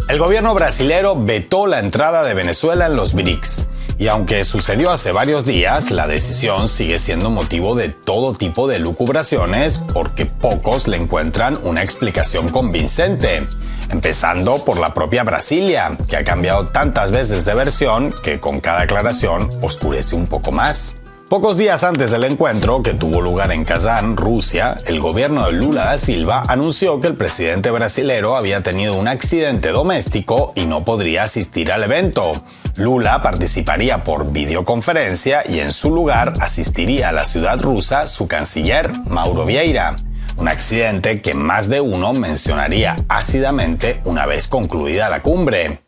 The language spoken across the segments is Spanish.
El gobierno brasilero vetó la entrada de Venezuela en los BRICS. Y aunque sucedió hace varios días, la decisión sigue siendo motivo de todo tipo de lucubraciones porque pocos le encuentran una explicación convincente. Empezando por la propia Brasilia, que ha cambiado tantas veces de versión que con cada aclaración oscurece un poco más. Pocos días antes del encuentro, que tuvo lugar en Kazán, Rusia, el gobierno de Lula da Silva anunció que el presidente brasilero había tenido un accidente doméstico y no podría asistir al evento. Lula participaría por videoconferencia y en su lugar asistiría a la ciudad rusa su canciller, Mauro Vieira. Un accidente que más de uno mencionaría ácidamente una vez concluida la cumbre.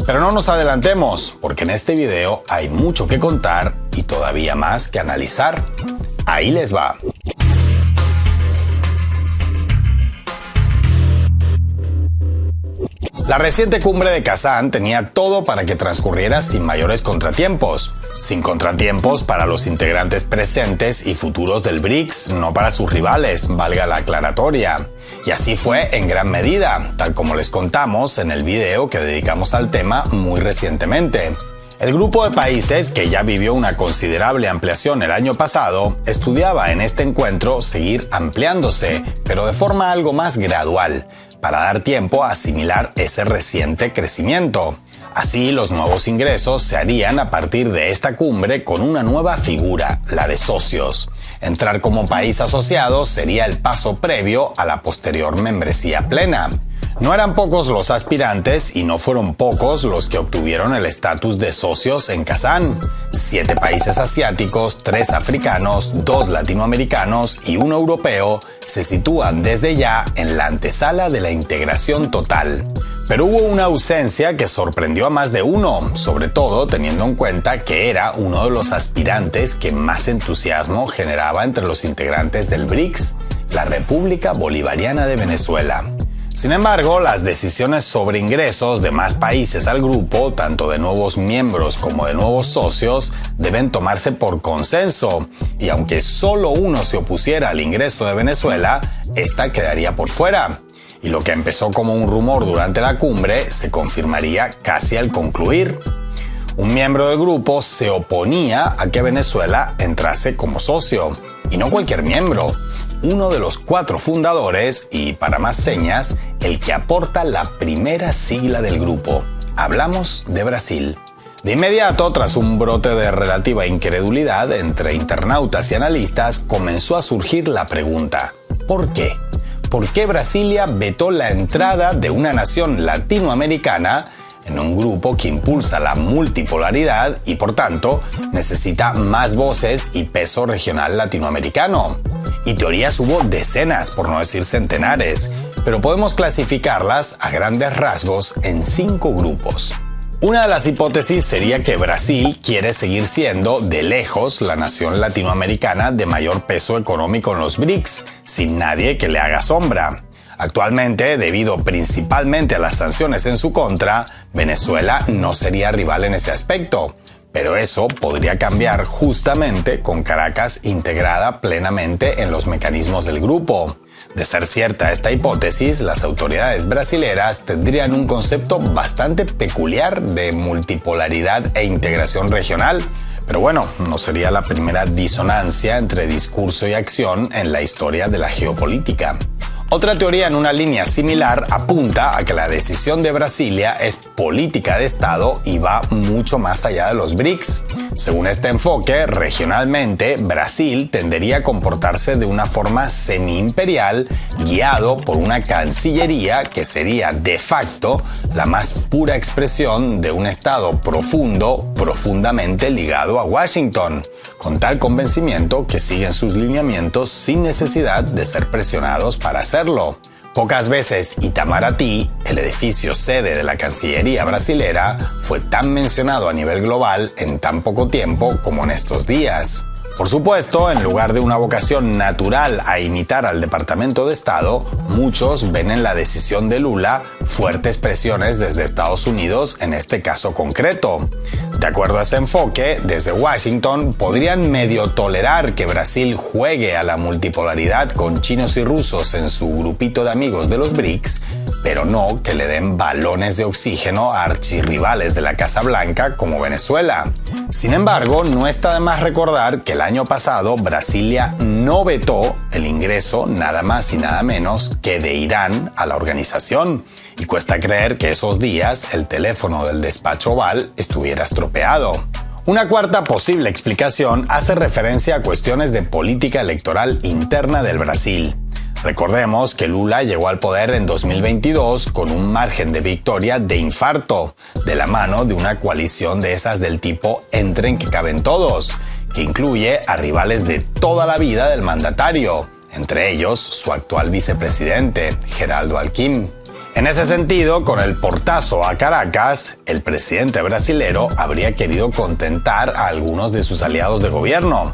Pero no nos adelantemos, porque en este video hay mucho que contar y todavía más que analizar. Ahí les va. La reciente cumbre de Kazán tenía todo para que transcurriera sin mayores contratiempos. Sin contratiempos para los integrantes presentes y futuros del BRICS, no para sus rivales, valga la aclaratoria. Y así fue en gran medida, tal como les contamos en el video que dedicamos al tema muy recientemente. El grupo de países, que ya vivió una considerable ampliación el año pasado, estudiaba en este encuentro seguir ampliándose, pero de forma algo más gradual, para dar tiempo a asimilar ese reciente crecimiento. Así, los nuevos ingresos se harían a partir de esta cumbre con una nueva figura, la de socios. Entrar como país asociado sería el paso previo a la posterior membresía plena. No eran pocos los aspirantes y no fueron pocos los que obtuvieron el estatus de socios en Kazán. 7 países asiáticos, 3 africanos, 2 latinoamericanos y 1 europeo se sitúan desde ya en la antesala de la integración total. Pero hubo una ausencia que sorprendió a más de uno, sobre todo teniendo en cuenta que era uno de los aspirantes que más entusiasmo generaba entre los integrantes del BRICS, la República Bolivariana de Venezuela. Sin embargo, las decisiones sobre ingresos de más países al grupo, tanto de nuevos miembros como de nuevos socios, deben tomarse por consenso, y aunque solo uno se opusiera al ingreso de Venezuela, esta quedaría por fuera. Y lo que empezó como un rumor durante la cumbre se confirmaría casi al concluir. Un miembro del grupo se oponía a que Venezuela entrase como socio, y no cualquier miembro. Uno de los 4 fundadores y, para más señas, el que aporta la primera sigla del grupo. Hablamos de Brasil. De inmediato, tras un brote de relativa incredulidad entre internautas y analistas, comenzó a surgir la pregunta: ¿por qué? ¿Por qué Brasilia vetó la entrada de una nación latinoamericana en un grupo que impulsa la multipolaridad y, por tanto, necesita más voces y peso regional latinoamericano? Y teorías hubo decenas, por no decir centenares, pero podemos clasificarlas a grandes rasgos en 5 grupos. Una de las hipótesis sería que Brasil quiere seguir siendo, de lejos, la nación latinoamericana de mayor peso económico en los BRICS, sin nadie que le haga sombra. Actualmente, debido principalmente a las sanciones en su contra, Venezuela no sería rival en ese aspecto. Pero eso podría cambiar justamente con Caracas integrada plenamente en los mecanismos del grupo. De ser cierta esta hipótesis, las autoridades brasileras tendrían un concepto bastante peculiar de multipolaridad e integración regional. Pero bueno, no sería la primera disonancia entre discurso y acción en la historia de la geopolítica. Otra teoría en una línea similar apunta a que la decisión de Brasilia es política de Estado y va mucho más allá de los BRICS. Según este enfoque, regionalmente, Brasil tendería a comportarse de una forma semi-imperial, guiado por una cancillería que sería de facto la más pura expresión de un Estado profundamente ligado a Washington, con tal convencimiento que siguen sus lineamientos sin necesidad de ser presionados para hacerlo. Pocas veces Itamaraty, el edificio sede de la Cancillería brasilera, fue tan mencionado a nivel global en tan poco tiempo como en estos días. Por supuesto, en lugar de una vocación natural a imitar al Departamento de Estado, muchos ven en la decisión de Lula fuertes presiones desde Estados Unidos en este caso concreto. De acuerdo a ese enfoque, desde Washington podrían medio tolerar que Brasil juegue a la multipolaridad con chinos y rusos en su grupito de amigos de los BRICS, pero no que le den balones de oxígeno a archirrivales de la Casa Blanca como Venezuela. Sin embargo, no está de más recordar que el año pasado Brasilia no vetó el ingreso nada más y nada menos que de Irán a la organización. Y cuesta creer que esos días el teléfono del despacho Oval estuviera estropeado. Una cuarta posible explicación hace referencia a cuestiones de política electoral interna del Brasil. Recordemos que Lula llegó al poder en 2022 con un margen de victoria de infarto, de la mano de una coalición de esas del tipo entren que caben todos, que incluye a rivales de toda la vida del mandatario, entre ellos su actual vicepresidente, Geraldo Alckmin. En ese sentido, con el portazo a Caracas, el presidente brasilero habría querido contentar a algunos de sus aliados de gobierno.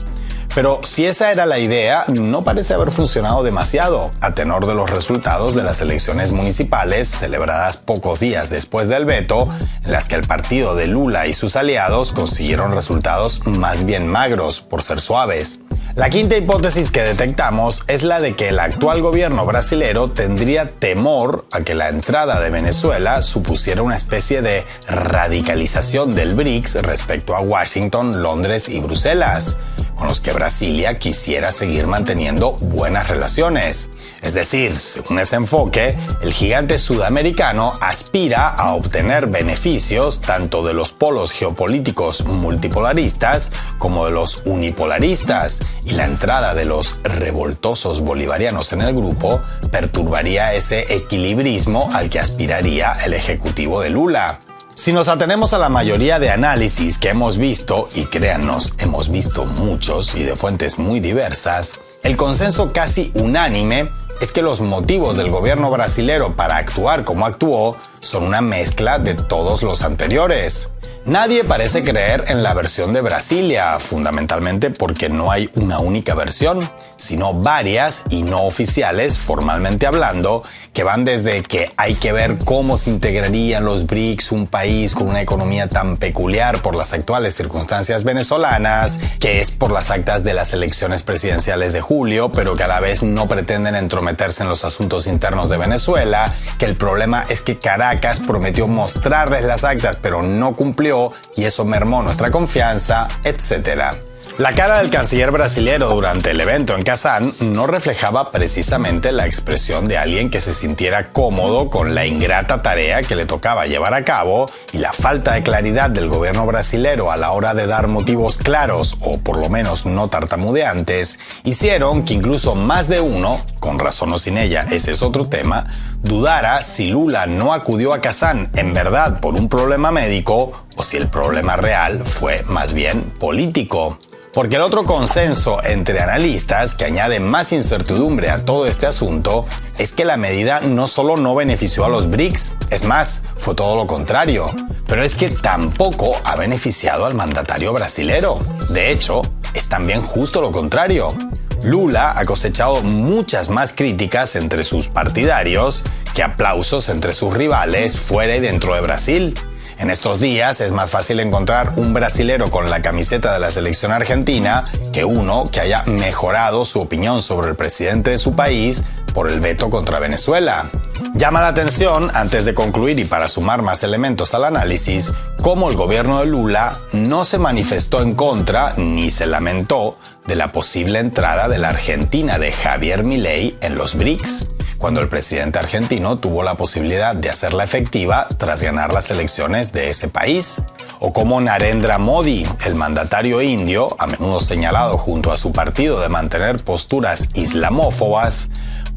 Pero si esa era la idea, no parece haber funcionado demasiado, a tenor de los resultados de las elecciones municipales celebradas pocos días después del veto, en las que el partido de Lula y sus aliados consiguieron resultados más bien magros, por ser suaves. La quinta hipótesis que detectamos es la de que el actual gobierno brasilero tendría temor a que la entrada de Venezuela supusiera una especie de radicalización del BRICS respecto a Washington, Londres y Bruselas, con los que Brasilia quisiera seguir manteniendo buenas relaciones. Es decir, según ese enfoque, el gigante sudamericano aspira a obtener beneficios tanto de los polos geopolíticos multipolaristas como de los unipolaristas, y la entrada de los revoltosos bolivarianos en el grupo perturbaría ese equilibrismo al que aspiraría el ejecutivo de Lula. Si nos atenemos a la mayoría de análisis que hemos visto, y créannos, hemos visto muchos y de fuentes muy diversas, el consenso casi unánime es que los motivos del gobierno brasilero para actuar como actuó son una mezcla de todos los anteriores. Nadie parece creer en la versión de Brasilia, fundamentalmente porque no hay una única versión, sino varias y no oficiales, formalmente hablando, que van desde que hay que ver cómo se integrarían los BRICS, un país con una economía tan peculiar por las actuales circunstancias venezolanas, que es por las actas de las elecciones presidenciales de julio, pero que a la vez no pretenden entrometerse en los asuntos internos de Venezuela, que el problema es que Caracas prometió mostrarles las actas, pero no cumplió, y eso mermó nuestra confianza, etc. La cara del canciller brasilero durante el evento en Kazán no reflejaba precisamente la expresión de alguien que se sintiera cómodo con la ingrata tarea que le tocaba llevar a cabo, y la falta de claridad del gobierno brasilero a la hora de dar motivos claros, o por lo menos no tartamudeantes, hicieron que incluso más de uno, con razón o sin ella, ese es otro tema, dudara si Lula no acudió a Kazán en verdad por un problema médico o si el problema real fue más bien político. Porque el otro consenso entre analistas que añade más incertidumbre a todo este asunto es que la medida no solo no benefició a los BRICS, es más, fue todo lo contrario, pero es que tampoco ha beneficiado al mandatario brasilero. De hecho, es también justo lo contrario. Lula ha cosechado muchas más críticas entre sus partidarios que aplausos entre sus rivales fuera y dentro de Brasil. En estos días es más fácil encontrar un brasilero con la camiseta de la selección argentina que uno que haya mejorado su opinión sobre el presidente de su país por el veto contra Venezuela. Llama la atención, antes de concluir y para sumar más elementos al análisis, cómo el gobierno de Lula no se manifestó en contra ni se lamentó de la posible entrada de la Argentina de Javier Milei en los BRICS, cuando el presidente argentino tuvo la posibilidad de hacerla efectiva tras ganar las elecciones de ese país. O como Narendra Modi, el mandatario indio, a menudo señalado junto a su partido de mantener posturas islamófobas,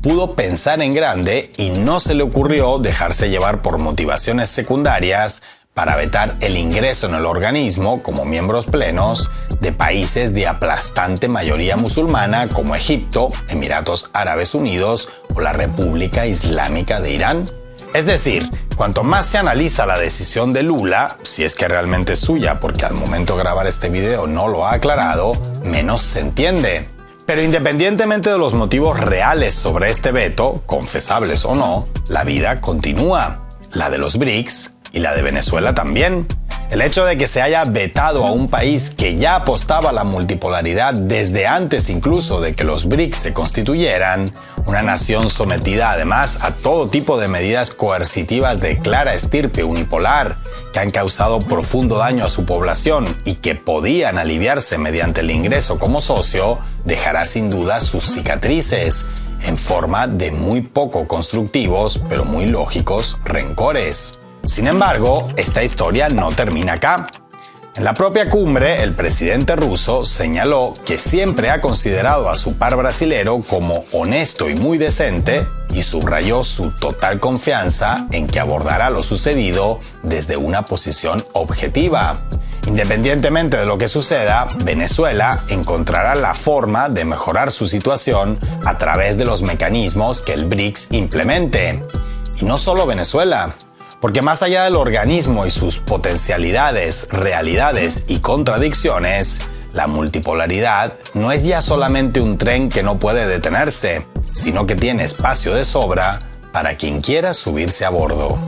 pudo pensar en grande y no se le ocurrió dejarse llevar por motivaciones secundarias para vetar el ingreso en el organismo como miembros plenos de países de aplastante mayoría musulmana como Egipto, Emiratos Árabes Unidos o la República Islámica de Irán. Es decir, cuanto más se analiza la decisión de Lula, si es que realmente es suya, porque al momento de grabar este video no lo ha aclarado, menos se entiende. Pero independientemente de los motivos reales sobre este veto, confesables o no, la vida continúa. La de los BRICS y la de Venezuela también. El hecho de que se haya vetado a un país que ya apostaba a la multipolaridad desde antes incluso de que los BRICS se constituyeran, una nación sometida además a todo tipo de medidas coercitivas de clara estirpe unipolar, que han causado profundo daño a su población y que podían aliviarse mediante el ingreso como socio, dejará sin duda sus cicatrices, en forma de muy poco constructivos, pero muy lógicos, rencores. Sin embargo, esta historia no termina acá. En la propia cumbre, el presidente ruso señaló que siempre ha considerado a su par brasilero como honesto y muy decente y subrayó su total confianza en que abordará lo sucedido desde una posición objetiva. Independientemente de lo que suceda, Venezuela encontrará la forma de mejorar su situación a través de los mecanismos que el BRICS implemente. Y no solo Venezuela. Porque más allá del organismo y sus potencialidades, realidades y contradicciones, la multipolaridad no es ya solamente un tren que no puede detenerse, sino que tiene espacio de sobra para quien quiera subirse a bordo.